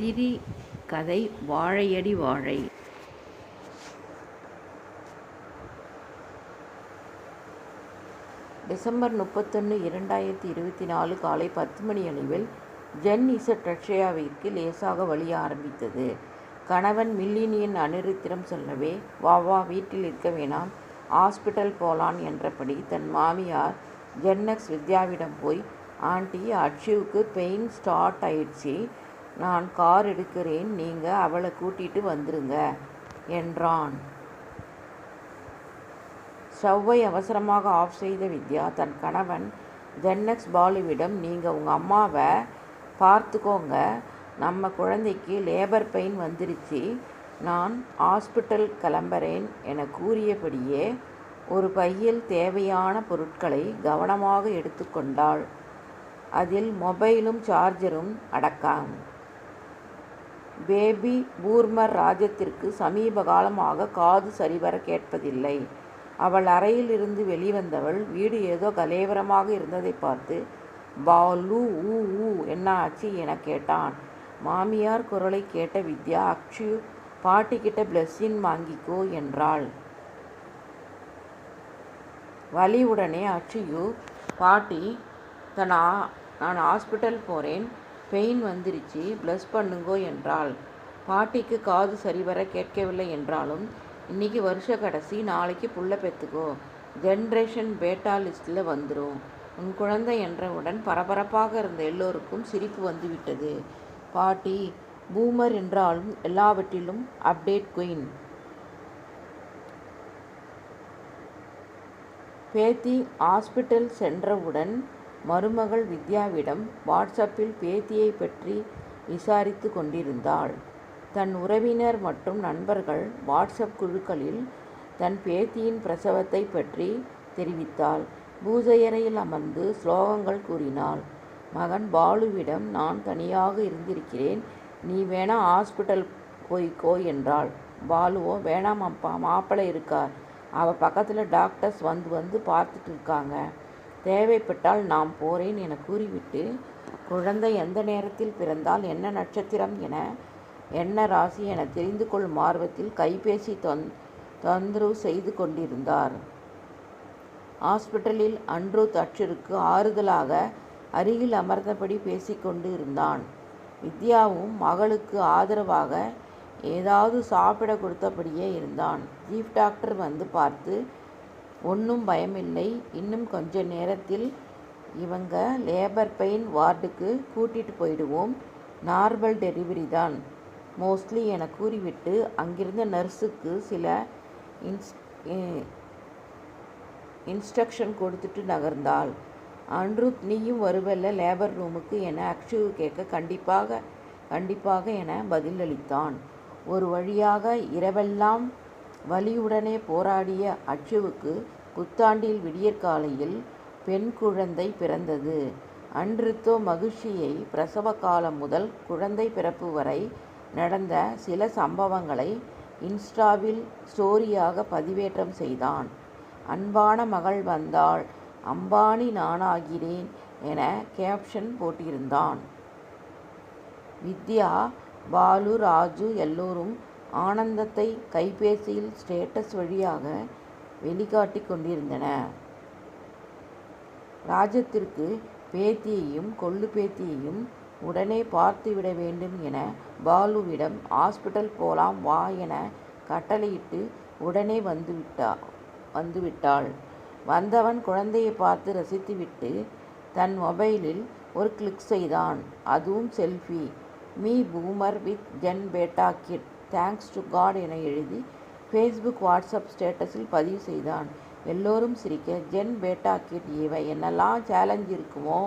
சிறுகதை வாழையடி வாழை. டிசம்பர் 31, 2024 காலை 10 மணி அளவில் ஜென் இசட் ரஷ்யாவிற்கு லேசாக வலிய ஆரம்பித்தது. கணவன் மில்லினியன் அனிருத்திடம் சொல்லவே, வா வீட்டில் இருக்க வேணாம், ஹாஸ்பிட்டல் போலான் என்றபடி தன் மாமியார் ஜென்னக்ஸ் வித்யாவிடம் போய், ஆண்டி, அக்ஷுவுக்கு பெயின் ஸ்டார்ட் ஆயிடுச்சு, நான் கார் எடுக்கிறேன், நீங்கள் அவளை கூட்டிகிட்டு வந்துருங்க என்றான். ஸ்டவ்வை அவசரமாக ஆஃப் செய்த வித்யா தன் கணவன் ஜென்னக்ஸ் பாலுவிடம், நீங்கள் உங்கள் அம்மாவை பார்த்துக்கோங்க, நம்ம குழந்தைக்கு லேபர் பெயின் வந்துருச்சு, நான் ஹாஸ்பிட்டல் கிளம்புறேன் என கூறியபடியே ஒரு பையில் தேவையான பொருட்களை கவனமாக எடுத்துக்கொண்டாள். அதில் மொபைலும் சார்ஜரும் அடக்கம். பேபி பூமர் ராஜத்திற்கு சமீப காலமாக காது சரிவர கேட்பதில்லை. அவள் அறையில் இருந்து வெளிவந்தவள் வீடு ஏதோ கலேவரமாக இருந்ததை பார்த்து, பாலு, ஊ என்ன ஆச்சு என கேட்டான். மாமியார் குரலை கேட்ட வித்யா, அக்ஷு பாட்டிக்கிட்ட பிளெஸ்ஸிங் வாங்கிக்கோ என்றாள். வலியுடனே அக்ஷு, பாட்டி, நான் ஹாஸ்பிட்டல் போகிறேன், பெயின் வந்துருச்சு, ப்ளஸ் பண்ணுங்கோ என்றாள். பாட்டிக்கு காது சரிவர கேட்கவில்லை என்றாலும், இன்னைக்கு வருஷ கடைசி, நாளைக்கு புள்ள பெற்றுக்கோ, ஜென்ரேஷன் பேட்டா லிஸ்டில் வந்துடும், உன் குழந்தை என்றவுடன் பரபரப்பாக இருந்த எல்லோருக்கும் சிரிப்பு வந்துவிட்டது. பாட்டி பூமர் என்றாலும் எல்லாவற்றிலும் அப்டேட் குயின். பேத்தி ஹாஸ்பிட்டல் சென்றவுடன் மருமகள் வித்யாவிடம் வாட்ஸ்அப்பில் பேத்தியை பற்றி விசாரித்து கொண்டிருந்தாள். தன் உறவினர் மற்றும் நண்பர்கள் வாட்ஸ்அப் குழுக்களில் தன் பேத்தியின் பிரசவத்தை பற்றி தெரிவித்தாள். பூஜையறையில் அமர்ந்து ஸ்லோகங்கள் கூறினாள். மகன் பாலுவிடம், நான் தனியாக இருந்திருக்கிறேன், நீ வேணா ஹாஸ்பிட்டல் போய்க்கோ என்றாள். பாலுவோ, வேணாம் அப்பா, மாப்பிள்ளை இருக்கார், அவள் பக்கத்தில் டாக்டர்ஸ் வந்து பார்த்துட்டு இருக்காங்க, தேவைப்பட்டால் நான் போகிறேன் என கூறிவிட்டு, குழந்தை எந்த நேரத்தில் பிறந்தால், என்ன நட்சத்திரம் என, என்ன ராசி என தெரிந்து கொள்ளும் ஆர்வத்தில் கைபேசி தொந்தரவு செய்து கொண்டிருந்தார். ஹாஸ்பிட்டலில் அன்ருத் அக்ஷுருக்கு ஆறுதலாக அருகில் அமர்ந்தபடி பேசிக்கொண்டு இருந்தான். வித்யாவும் மகளுக்கு ஆதரவாக ஏதாவது சாப்பிட கொடுத்தபடியே இருந்தான். சீஃப் டாக்டர் வந்து பார்த்து, ஒன்றும் பயமில்லை, இன்னும் கொஞ்ச நேரத்தில் இவங்க லேபர் பெயின் வார்டுக்கு கூட்டிகிட்டு போயிடுவோம், நார்மல் டெலிவரி தான் மோஸ்ட்லி என கூறிவிட்டு அங்கிருந்த நர்ஸுக்கு சில இன்ஸ்ட்ரக்ஷன் கொடுத்துட்டு நகர்ந்தாள். அன்ருத், நீயும் வருவல்ல லேபர் ரூமுக்கு என அக்ஷு கேட்க, கண்டிப்பாக என பதிலளித்தான். ஒரு வழியாக இரவெல்லாம் வலியுடனே போராடிய அக்ஷுவுக்கு புத்தாண்டில் விடியற்காலையில் பெண் குழந்தை பிறந்தது. அன்ருத்தோ மகிழ்ச்சியை பிரசவ காலம் முதல் குழந்தை பிறப்பு வரை நடந்த சில சம்பவங்களை இன்ஸ்டாவில் ஸ்டோரியாக பதிவேற்றம் செய்தான். அன்பான மகள் வந்தாள், அம்பானி நானாகிறேன் என கேப்ஷன் போட்டிருந்தான். வித்யா, பாலு, ராஜு எல்லோரும் ஆனந்தத்தை கைபேசியில் ஸ்டேட்டஸ் வழியாக வெளிக்காட்டி கொண்டிருந்தனர். ராஜத்திற்கு பேத்தியையும் கொள்ளு பேத்தியையும் உடனே பார்த்துவிட வேண்டும் என பாலுவிடம் ஹாஸ்பிட்டல் போலாம் வா என கட்டளையிட்டு உடனே வந்துவிட்டாள். வந்தவன் குழந்தையை பார்த்து ரசித்துவிட்டு தன் மொபைலில் ஒரு கிளிக் செய்தான். அதுவும் selfie. Me boomer with gen beta kid, thanks to God என எழுதி ஃபேஸ்புக் வாட்ஸ்அப் ஸ்டேட்டஸில் பதிவு செய்தான். எல்லோரும் சிரிக்க, ஜென் பேட்டா கிட், இவ என்னெல்லாம் சேலஞ்ச் இருக்குமோ,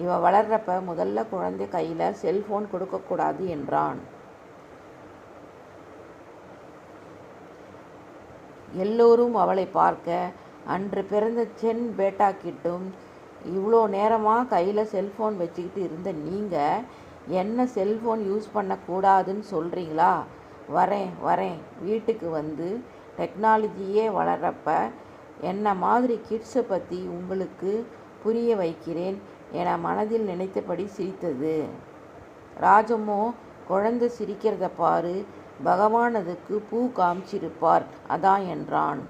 இவ வளர்றப்ப முதல்ல குழந்தை கையில் செல்ஃபோன் கொடுக்கக்கூடாது என்றான். எல்லோரும் அவளை பார்க்க, அன்று பிறந்த ஜென் பேட்டா கிட்டும், இவ்வளோ நேரமாக கையில் செல்ஃபோன் வச்சுக்கிட்டு இருந்த நீங்கள் என்ன செல்ஃபோன் யூஸ் பண்ணக்கூடாதுன்னு சொல்கிறீங்களா? வரேன், வீட்டுக்கு வந்து டெக்னாலஜியே வளர்றப்ப என்ன மாதிரி கிட்ஸை பற்றி உங்களுக்கு புரிய வைக்கிறேன் என மனதில் நினைத்தபடி சிரித்தது. ராஜமோ குழந்தை சிரிக்கிறத பாரு, பகவான் அதுக்கு பூ காமிச்சிருப்பார் அதான் என்றான்.